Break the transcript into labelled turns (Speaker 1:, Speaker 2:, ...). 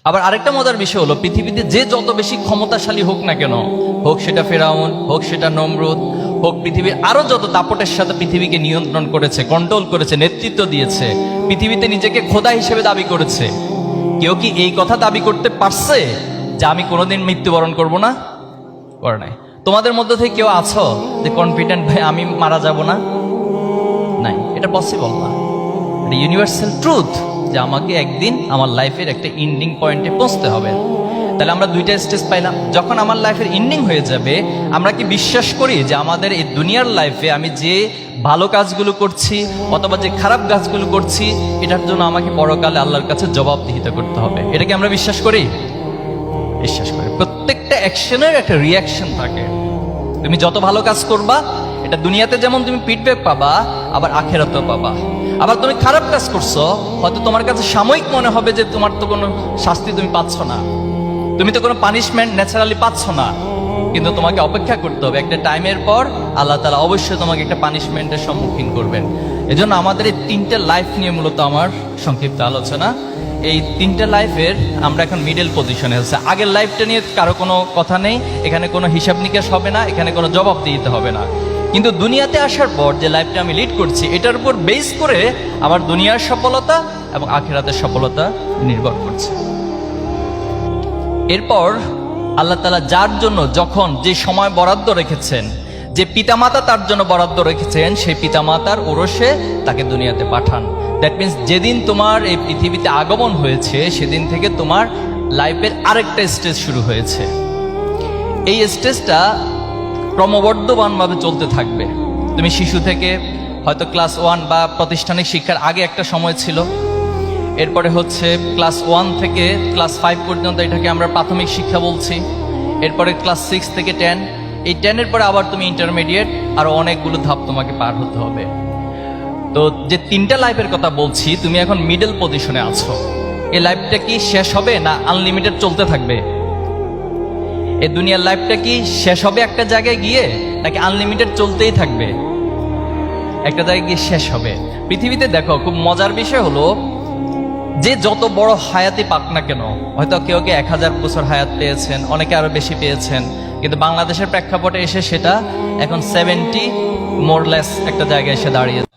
Speaker 1: আবার আরেকটা মজার বিষয় হলো, পৃথিবীতে যে যত বেশি ক্ষমতাশালী হোক না কেন, হোক সেটা ফেরাউন, হোক সেটা নমরুদ, হোক পৃথিবীর আরো যত দাপটের সাথে পৃথিবীকে নিয়ন্ত্রণ করেছে, কন্ট্রোল করেছে, নেতৃত্ব দিয়েছে, পৃথিবীতে নিজেকে খোদা হিসেবে দাবি করেছে, কেউ কি এই কথা দাবি করতে পারছে যে আমি কোনোদিন মৃত্যুবরণ করব না? করে নাই। তোমাদের মধ্যে থেকে কেউ আছো যে কনফিডেন্ট ভাই আমি মারা যাব না? নাই, এটা পসিবল না। এটা ইউনিভার্সাল ট্রুথ যে আমাকে একদিন আমার লাইফের একটা এন্ডিং পয়েন্টে পৌঁছতে হবে। তাহলে আমরা দুইটা স্টেজ পাইলাম। যখন আমার লাইফের এন্ডিং হয়ে যাবে, আমরা কি বিশ্বাস করি যে আমাদের এই দুনিয়ার লাইফে আমি যে ভালো কাজগুলো করছি অথবা যে খারাপ কাজগুলো করছি, এটার জন্য আমাকে পরকালে আল্লাহর কাছে জবাবদিহিতা করতে হবে? এটা কি আমরা বিশ্বাস করি? বিশ্বাস করি। প্রত্যেকটা অ্যাকশনের একটা রিয়াকশন থাকে। তুমি যত ভালো কাজ করবা, এটা দুনিয়াতে যেমন তুমি ফিডব্যাক পাবা, আবার আখেরাতেও পাবা। আবার তুমি খারাপ কাজ করছো, হয়তো তোমার কাছে সাময়িক মনে হবে যে তোমার তো কোনো শাস্তি তুমি পাচ্ছ না, তুমি তো কোনো পানিশমেন্ট ন্যাচারালি পাচ্ছ না, কিন্তু তোমাকে অপেক্ষা করতে হবে। একটা টাইমের পর আল্লাহ তাআলা অবশ্যই তোমাকে একটা পানিশমেন্টের সম্মুখীন করবেন। এজন্য আমাদের এই তিনটে লাইফ নিয়ে মূলত আমার সংক্ষিপ্ত আলোচনা। এই তিনটে লাইফের আমরা এখন মিডল পজিশনে আছে। আগের লাইফটা নিয়ে কারো কোনো কথা নেই, এখানে কোনো হিসাব নিকাশ হবে না, এখানে কোনো জবাব দিতে হবে না। কিন্তু দুনিয়াতে আসার পর যে লাইফটা আমি লিড করছি, এটার উপর বেস করে আমার দুনিয়ার সফলতা এবং আখিরাতের সফলতা নির্ভর করছে। এরপর আল্লাহ তাআলা যার জন্য যখন যে সময় বরাদ্দ রেখেছেন, যে পিতামাতা তার জন্য বরাদ্দ রেখেছেন, সেই পিতামাতার ওরসে তাকে দুনিয়াতে পাঠান। দ্যাট মিনস যেদিন তোমার এই পৃথিবীতে আগমন হয়েছে, সেদিন থেকে তোমার লাইফের আরেকটা স্টেজ শুরু হয়েছে। এই স্টেজটা ক্রমবর্ধমানভাবে চলতে থাকবে। তুমি শিশু থেকে হয়তো ক্লাস 1 বা প্রাতিষ্ঠানিক শিক্ষার আগে একটা সময় ছিল, এরপরে হচ্ছে ক্লাস 1 থেকে ক্লাস 5 পর্যন্ত, এটাকে আমরা প্রাথমিক শিক্ষা বলছি। এরপরে ক্লাস 6 থেকে 10, এই 10-এর পরে আবার তুমি ইন্টারমিডিয়েট, আরো অনেকগুলো ধাপ তোমাকে পার হতে হবে। তো যে তিনটা লাইফের কথা বলছি, তুমি এখন মিডল পজিশনে আছো। এই লাইফটা কি শেষ হবে না আনলিমিটেড চলতে থাকবে? এই দুনিয়ার লাইফটা কি শেষ হবে একটা জায়গায় গিয়ে, নাকি আনলিমিটেড চলতেই থাকবে? একটা জায়গায় গিয়ে শেষ হবে। পৃথিবীতে দেখো, খুব মজার বিষয় হলো যে যত বড় হায়াতি পাক না কেন, হয়তো কেউ 1000 বছর হায়াত পেয়েছেন, অনেকে আরো বেশি পেয়েছেন, কিন্তু বাংলাদেশের প্রেক্ষাপটে এসে সেটা এখন 70 মোরলেস একটা জায়গায় এসে দাঁড়িয়েছে।